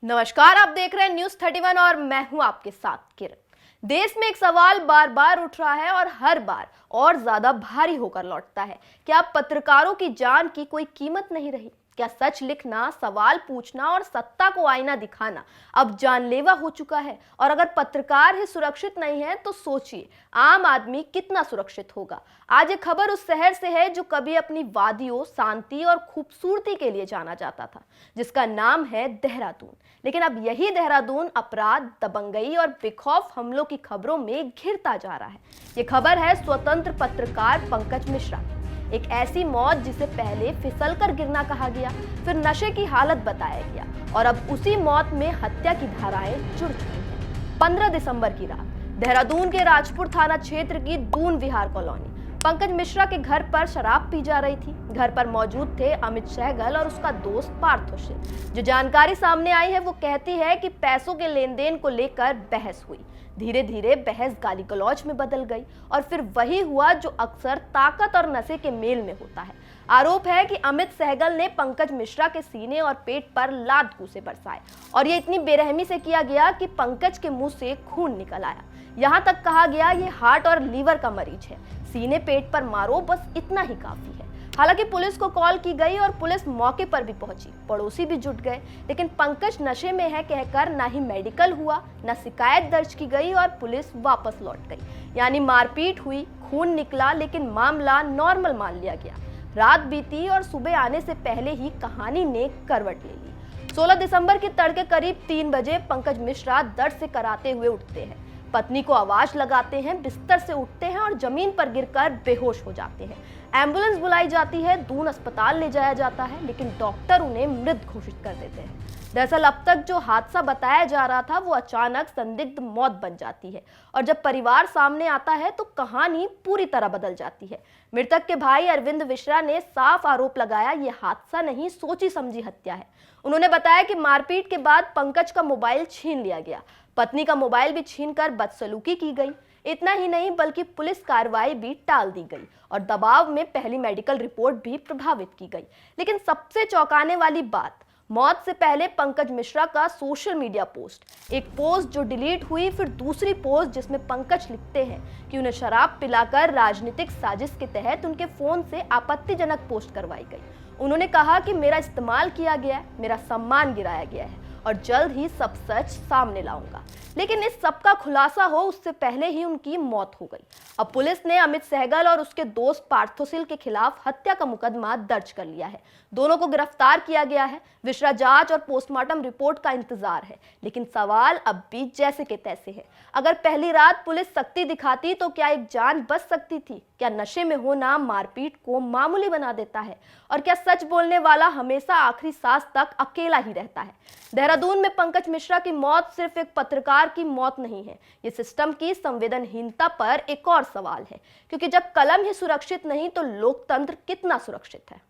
नमस्कार, आप देख रहे हैं न्यूज 31 और मैं हूं आपके साथ किरण। देश में एक सवाल बार बार उठ रहा है और हर बार और ज्यादा भारी होकर लौटता है। क्या पत्रकारों की जान की कोई कीमत नहीं रही? क्या सच लिखना, सवाल पूछना और सत्ता को आईना दिखाना अब जानलेवा हो चुका है? और अगर पत्रकार ही सुरक्षित नहीं है तो सोचिए आम आदमी कितना सुरक्षित होगा। आज ये खबर उस शहर से है जो कभी अपनी वादियों, शांति और खूबसूरती के लिए जाना जाता था, जिसका नाम है देहरादून। लेकिन अब यही देहरादून अपराध, दबंगई और बेखौफ हमलों की खबरों में घिरता जा रहा है। ये खबर है स्वतंत्र पत्रकार पंकज मिश्रा की। एक ऐसी मौत जिसे पहले फिसलकर गिरना कहा गया, फिर नशे की हालत बताया गया और अब उसी मौत में हत्या की धाराएं जुड़ चुकी हैं। 15 दिसंबर की रात देहरादून के राजपुर थाना क्षेत्र की दून विहार कॉलोनी पंकज मिश्रा के घर पर शराब पी जा रही थी। घर पर मौजूद थे अमित सहगल और उसका दोस्त पार्थोशिल। जो जानकारी सामने आई है वो कहती है कि पैसों के लेन देन को लेकर बहस हुई। धीरे धीरे बहस गाली गलौज में बदल गई और फिर वही हुआ जो अक्सर ताकत और नशे के मेल में होता है। आरोप है कि अमित सहगल ने पंकज मिश्रा के सीने और पेट पर लात घूंसे बरसाए और ये इतनी बेरहमी से किया गया कि पंकज के मुंह से खून निकल आया। यहाँ तक कहा गया ये हार्ट और लीवर का मरीज है, सीने पेट पर मारो, बस इतना ही काफी है। हालांकि पुलिस को कॉल की गई और पुलिस मौके पर भी पहुंची, पड़ोसी भी जुट गए, लेकिन पंकज नशे में है कहकर ना ही मेडिकल हुआ, ना शिकायत दर्ज की गई और पुलिस वापस लौट गई। यानी मारपीट हुई, खून निकला, लेकिन मामला नॉर्मल मान लिया गया। रात बीती और सुबह आने से पहले ही कहानी ने करवट ले ली। 16 दिसंबर की तड़के करीब 3 बजे पंकज मिश्रा दर्द से कराते हुए उठते हैं। पत्नी को आवाज लगाते हैं, बिस्तर से उठते हैं और जमीन पर गिरकर बेहोश हो जाते हैं। एम्बुलेंस बुलाई जाती है, दून अस्पताल ले जाया जाता है, लेकिन डॉक्टर उन्हें मृत घोषित कर देते हैं। दरअसल अब तक जो हादसा बताया जा रहा था वो अचानक संदिग्ध मौत बन जाती है और जब परिवार सामने आता है तो कहानी पूरी तरह बदल जाती है। मृतक के भाई अरविंद मिश्रा ने साफ आरोप लगाया ये हादसा नहीं, सोची समझी हत्या है। उन्होंने बताया कि मारपीट के बाद पंकज का मोबाइल छीन लिया गया, पत्नी का मोबाइल भी छीनकर बदसलूकी की गई। इतना ही नहीं बल्कि पुलिस कार्रवाई भी टाल दी गई और दबाव में पहली मेडिकल रिपोर्ट भी प्रभावित की गई। लेकिन सबसे चौंकाने वाली बात, मौत से पहले पंकज मिश्रा का सोशल मीडिया पोस्ट, एक पोस्ट जो डिलीट हुई, फिर दूसरी पोस्ट जिसमें पंकज लिखते हैं कि उन्हें शराब पिलाकर राजनीतिक साजिश के तहत उनके फोन से आपत्तिजनक पोस्ट करवाई गई। उन्होंने कहा कि मेरा इस्तेमाल किया गया है, मेरा सम्मान गिराया गया है और जल्द ही सब सच सामने लाऊंगा। लेकिन इस सब का खुलासा हो उससे पहले ही उनकी मौत हो गई। अब पुलिस ने अमित सहगल और उसके दोस्त पार्थोशिल के खिलाफ हत्या का मुकदमा दर्ज कर लिया है। दोनों को गिरफ्तार किया गया है। विशरा जांच और पोस्टमार्टम रिपोर्ट का इंतजार है, लेकिन सवाल अब भी जैसे के तैसे है। अगर पहली रात पुलिस सख्ती दिखाती तो क्या एक जान बच सकती थी? क्या नशे में होना मारपीट को मामूली बना देता है? और क्या सच बोलने वाला हमेशा आखिरी सांस तक अकेला ही रहता है? देहरादून में पंकज मिश्रा की मौत सिर्फ एक पत्रकार की मौत नहीं है, ये सिस्टम की संवेदनहीनता पर एक और सवाल है, क्योंकि जब कलम ही सुरक्षित नहीं तो लोकतंत्र कितना सुरक्षित है।